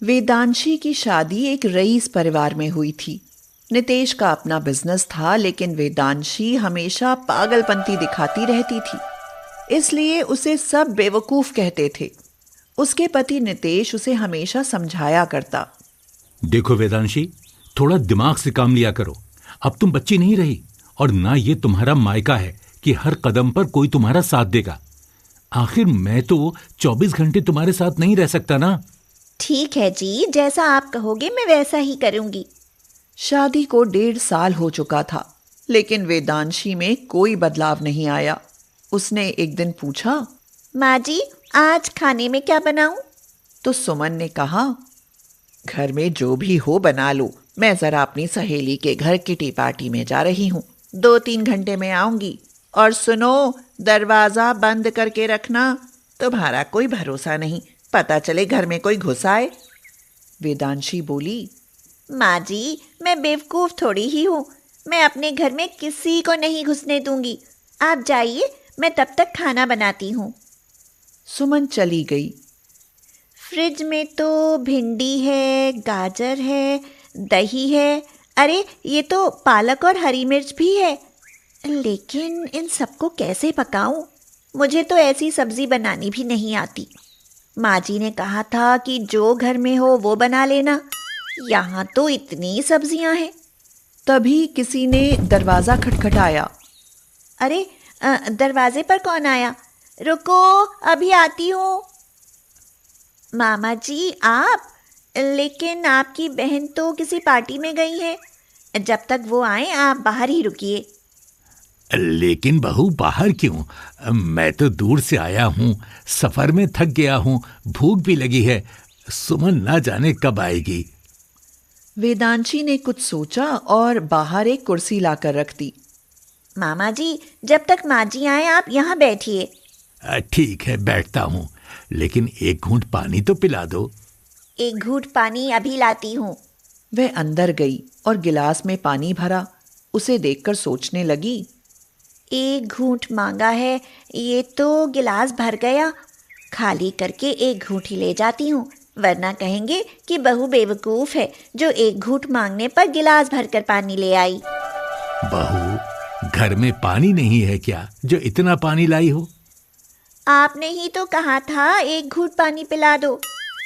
वेदांशी की शादी एक रईस परिवार में हुई थी। नितेश का अपना बिजनेस था, लेकिन वेदांशी हमेशा पागलपंती दिखाती रहती थी, इसलिए उसे सब बेवकूफ कहते थे। उसके पति नितेश उसे हमेशा समझाया करता। देखो वेदांशी, थोड़ा दिमाग से काम लिया करो। अब तुम बच्ची नहीं रही, और ना ये तुम्हारा मायका है कि हर कदम पर कोई तुम्हारा साथ देगा। आखिर मैं तो 24 घंटे तुम्हारे साथ नहीं रह सकता ना। ठीक है जी, जैसा आप कहोगे मैं वैसा ही करूंगी। शादी को 1.5 साल हो चुका था, लेकिन वेदांशी में कोई बदलाव नहीं आया। उसने एक दिन पूछा, माँ जी, आज खाने में क्या बनाऊं? तो सुमन ने कहा, घर में जो भी हो बना लो। मैं जरा अपनी सहेली के घर किटी पार्टी में जा रही हूँ, 2-3 घंटे में आऊंगी। और सुनो, दरवाजा बंद करके रखना, तुम्हारा कोई भरोसा नहीं, पता चले घर में कोई घुस आए। वेदांशी बोली, माँ जी, मैं बेवकूफ थोड़ी ही हूँ। मैं अपने घर में किसी को नहीं घुसने दूंगी। आप जाइए, मैं तब तक खाना बनाती हूँ। सुमन चली गई। फ्रिज में तो भिंडी है, गाजर है, दही है, अरे ये तो पालक और हरी मिर्च भी है। लेकिन इन सबको कैसे पकाऊं? मुझे तो ऐसी सब्जी बनानी भी नहीं आती। माँ जी ने कहा था कि जो घर में हो वो बना लेना। यहाँ तो इतनी सब्जियां हैं। तभी किसी ने दरवाजा खटखटाया। अरे दरवाजे पर कौन आया? रुको, अभी आती हूँ। मामा जी, आप? लेकिन आपकी बहन तो किसी पार्टी में गई है। जब तक वो आए आप बाहर ही रुकिए। लेकिन बहू, बाहर क्यों? मैं तो दूर से आया हूँ, सफर में थक गया हूँ, भूख भी लगी है। सुमन ना जाने कब आएगी। वेदांशी ने कुछ सोचा और बाहर एक कुर्सी लाकर रख दी। मामा जी, जब तक माँ जी आए आप यहाँ बैठिए। ठीक है, बैठता हूँ, लेकिन एक घूंट पानी तो पिला दो। एक घूंट पानी अभी लाती हूँ। वह अंदर गई और गिलास में पानी भरा। उसे देखकर सोचने लगी, एक घूंट मांगा है, ये तो गिलास भर गया। खाली करके एक घूंट ही ले जाती हूँ, वरना कहेंगे कि बहू बेवकूफ है जो एक घूंट मांगने पर गिलास भरकर पानी ले आई। बहू, घर में पानी नहीं है क्या जो इतना पानी लाई हो? आपने ही तो कहा था एक घूंट पानी पिला दो।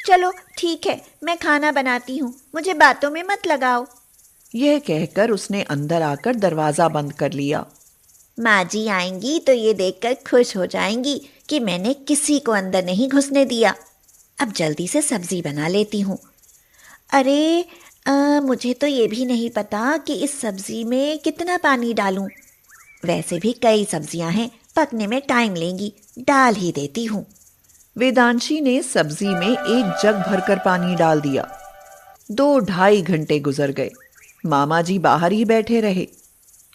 चलो ठीक है, मैं खाना बनाती हूँ, मुझे बातों में मत लगाओ। यह कहकर उसने अंदर आकर दरवाजा बंद कर लिया। माँ जी आएंगी तो ये देखकर खुश हो जाएंगी कि मैंने किसी को अंदर नहीं घुसने दिया। अब जल्दी से सब्जी बना लेती हूँ। अरे मुझे तो ये भी नहीं पता कि इस सब्जी में कितना पानी डालूं। वैसे भी कई सब्जियां हैं, पकने में टाइम लेंगी, डाल ही देती हूँ। वेदांशी ने सब्जी में एक जग भरकर पानी डाल दिया। 2-2.5 घंटे गुजर गए। मामा जी बाहर ही बैठे रहे।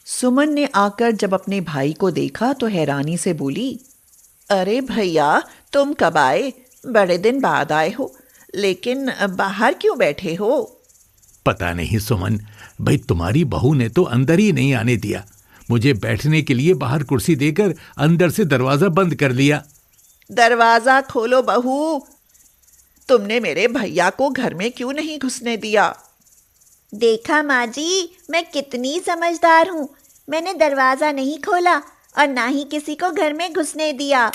सुमन ने आकर जब अपने भाई को देखा तो हैरानी से बोली, अरे भैया, तुम कब आए? बड़े दिन बाद आए हो, लेकिन बाहर क्यों बैठे हो? पता नहीं सुमन, भाई तुम्हारी बहू ने तो अंदर ही नहीं आने दिया। मुझे बैठने के लिए बाहर कुर्सी देकर अंदर से दरवाजा बंद कर लिया। दरवाजा खोलो बहू, तुमने मेरे भैया को घर में क्यों नहीं घुसने दिया? देखा माँ जी, मैं कितनी समझदार हूँ। मैंने दरवाजा नहीं खोला और ना ही किसी को घर में घुसने दिया।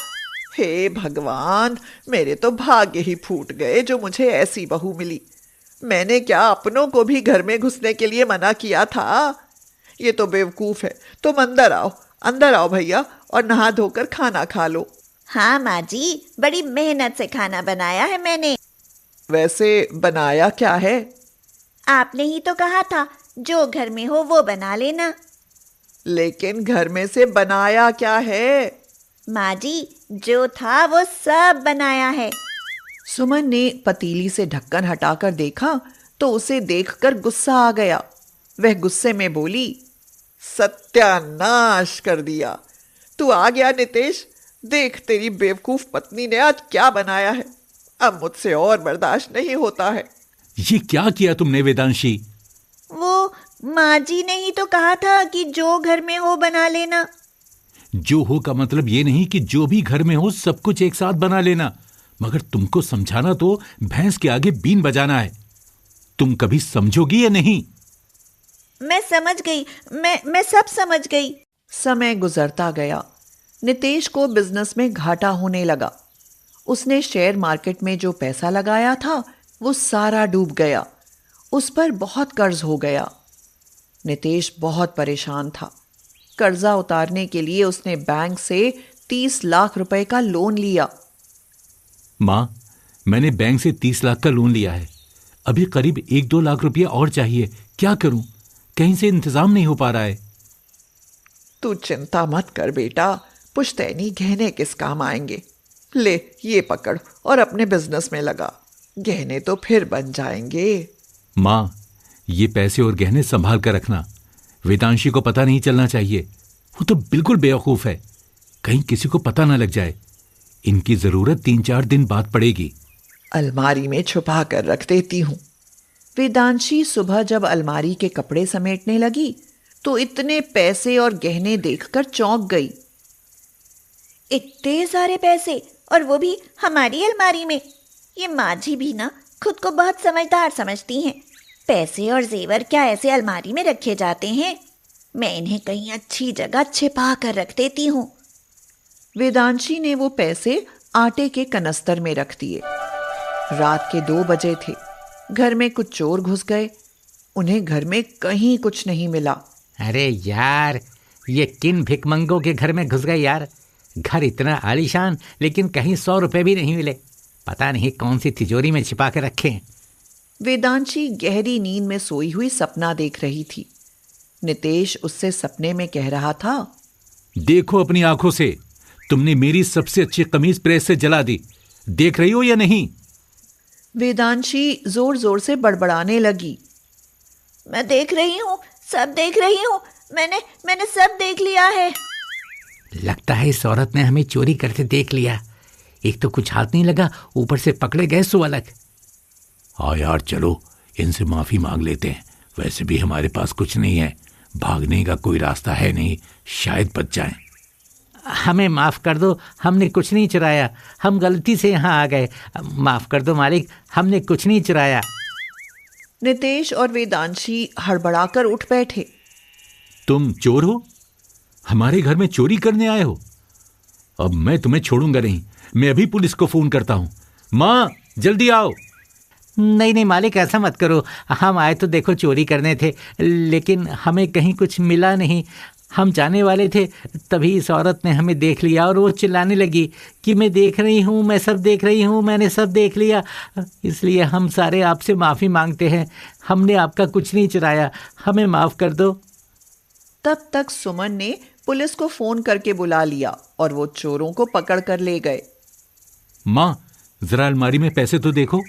हे भगवान, मेरे तो भाग्य ही फूट गए जो मुझे ऐसी बहू मिली। मैंने क्या अपनों को भी घर में घुसने के लिए मना किया था? ये तो बेवकूफ है। तुम अंदर आओ भैया, और नहा धोकर खाना खा लो। हाँ माँ जी, बड़ी मेहनत से खाना बनाया है मैंने। वैसे बनाया क्या है? आपने ही तो कहा था जो घर में हो वो बना लेना। लेकिन घर में से बनाया क्या है? माँ जी, जो था वो सब बनाया है। सुमन ने पतीली से ढक्कन हटाकर देखा तो उसे देखकर गुस्सा आ गया। वह गुस्से में बोली, सत्यानाश कर दिया। तू आ गया नितेश, देख तेरी बेवकूफ पत्नी ने आज क्या बनाया है। अब मुझसे और बर्दाश्त नहीं होता है। ये क्या किया तुमने वेदांशी? वो माँ जी ने ही तो कहा था कि जो घर में हो बना लेना। जो हो का मतलब ये नहीं कि जो भी घर में हो सब कुछ एक साथ बना लेना। मगर तुमको समझाना तो भैंस के आगे बीन बजाना है। तुम कभी समझोगी या नहीं? मैं समझ गई, मैं सब समझ गई। समय गुजरता गया। नितेश को बिजनेस में घाटा होने लगा। उसने शेयर मार्केट में जो पैसा लगाया था वो सारा डूब गया। उस पर बहुत कर्ज हो गया। नितेश बहुत परेशान था। कर्जा उतारने के लिए उसने बैंक से 30 लाख रुपए का लोन लिया। माँ, मैंने बैंक से 30 लाख का लोन लिया है। अभी करीब 1-2 लाख रुपया और चाहिए। क्या करूं? कहीं से इंतजाम नहीं हो पा रहा है। तू चिंता मत कर बेटा, पुश्तैनी गहने किस काम आएंगे। ले ये पकड़ और अपने बिजनेस में लगा, गहने तो फिर बन जाएंगे। माँ, ये पैसे और गहने संभाल कर रखना। वेदांशी को पता नहीं चलना चाहिए। वो तो बिल्कुल बेवकूफ है। कहीं किसी को पता ना लग जाए। इनकी जरूरत 3-4 दिन बाद पड़ेगी। अलमारी में छुपा कर रख देती हूँ। वेदांशी सुबह जब अलमारी के कपड़े समेटने लगी तो इतने पैसे और गहने देखकर चौंक गई। इतने सारे पैसे, और वो भी हमारी अलमारी में। ये माझी भी ना खुद को बहुत समझदार समझती हैं। पैसे और जेवर क्या ऐसे अलमारी में रखे जाते हैं? मैं इन्हें कहीं अच्छी जगह छिपा कर रख देती हूँ। वेदांशी ने वो पैसे आटे के कनस्तर में रख दिए। रात के 2 बजे थे। घर में कुछ चोर घुस गए। उन्हें घर में कहीं कुछ नहीं मिला। अरे यार, ये किन भिकमंगों के घर में घुस गए यार। घर इतना आलीशान, लेकिन कहीं 100 रुपए भी नहीं मिले। पता नहीं कौन सी तिजोरी में छिपा के रखे हैं। वेदांशी गहरी नींद में सोई हुई सपना देख रही थी। नितेश उससे सपने में कह रहा था, देखो अपनी आंखों से, तुमने मेरी सबसे अच्छी कमीज प्रेस से जला दी। देख रही हो या नहीं? वेदांशी जोर जोर से बड़बड़ाने लगी। मैं देख रही हूँ, सब देख रही हूँ। मैंने सब देख लिया है। लगता है इस औरत ने हमें चोरी करते देख लिया। एक तो कुछ हाथ नहीं लगा, ऊपर से पकड़े गए सो अलग। हाँ यार, चलो इनसे माफी मांग लेते हैं। वैसे भी हमारे पास कुछ नहीं है। भागने का कोई रास्ता है नहीं, शायद बच जाएं। हमें माफ कर दो, हमने कुछ नहीं चुराया। हम गलती से यहाँ आ गए। माफ कर दो मालिक, हमने कुछ नहीं चुराया। नितेश और वेदांशी हड़बड़ाकर उठ बैठे। तुम चोर हो? हमारे घर में चोरी करने आए हो? अब मैं तुम्हें छोड़ूंगा नहीं। मैं अभी पुलिस को फोन करता हूं। माँ, जल्दी आओ। नहीं मालिक, ऐसा मत करो। हम आए तो देखो चोरी करने थे, लेकिन हमें कहीं कुछ मिला नहीं। हम जाने वाले थे, तभी इस औरत ने हमें देख लिया और वो चिल्लाने लगी कि मैं देख रही हूँ, मैं सब देख रही हूँ, मैंने सब देख लिया। इसलिए हम सारे आपसे माफ़ी मांगते हैं। हमने आपका कुछ नहीं चुराया, हमें माफ़ कर दो। तब तक सुमन ने पुलिस को फोन करके बुला लिया और वो चोरों को पकड़ कर ले गए। माँ, जरा अलमारी में पैसे तो देखो।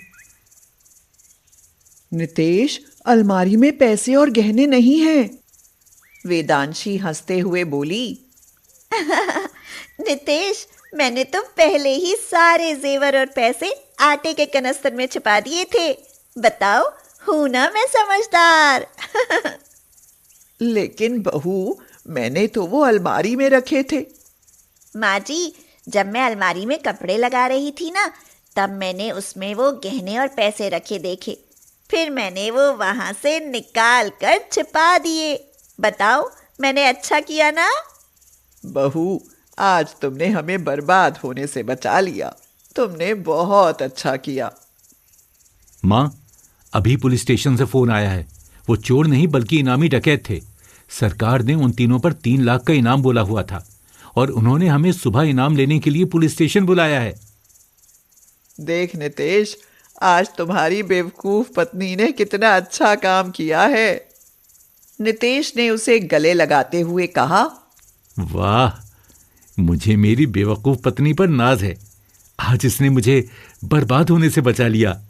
नितेश, अलमारी में पैसे और गहने नहीं हैं। वेदांशी हंसते हुए बोली। नितेश, मैंने तो पहले ही सारे जेवर और पैसे आटे के कनस्तर में छुपा दिए थे। बताओ, हूं ना मैं समझदार। लेकिन बहू, मैंने तो वो अलमारी में रखे थे। माँ जी, जब मैं अलमारी में कपड़े लगा रही थी ना, तब मैंने उसमें वो गहने और पैसे रखे देखे। फिर मैंने वो वहां से निकाल कर छिपा दिए। बताओ, मैंने अच्छा किया ना? बहू, आज तुमने हमें बर्बाद होने से बचा लिया। तुमने बहुत अच्छा किया। माँ, अभी पुलिस स्टेशन से फोन आया है। वो चोर नहीं बल्कि इनामी डकैत थे। सरकार ने उन तीनों पर 3 लाख का इनाम बोला हुआ था और उन्होंने हमें सुबह इनाम लेने के लिए पुलिस स्टेशन बुलाया है। देख नितेश, आज तुम्हारी बेवकूफ पत्नी ने कितना अच्छा काम किया है। नितेश ने उसे गले लगाते हुए कहा। वाह, मुझे मेरी बेवकूफ पत्नी पर नाज है। आज इसने मुझे बर्बाद होने से बचा लिया।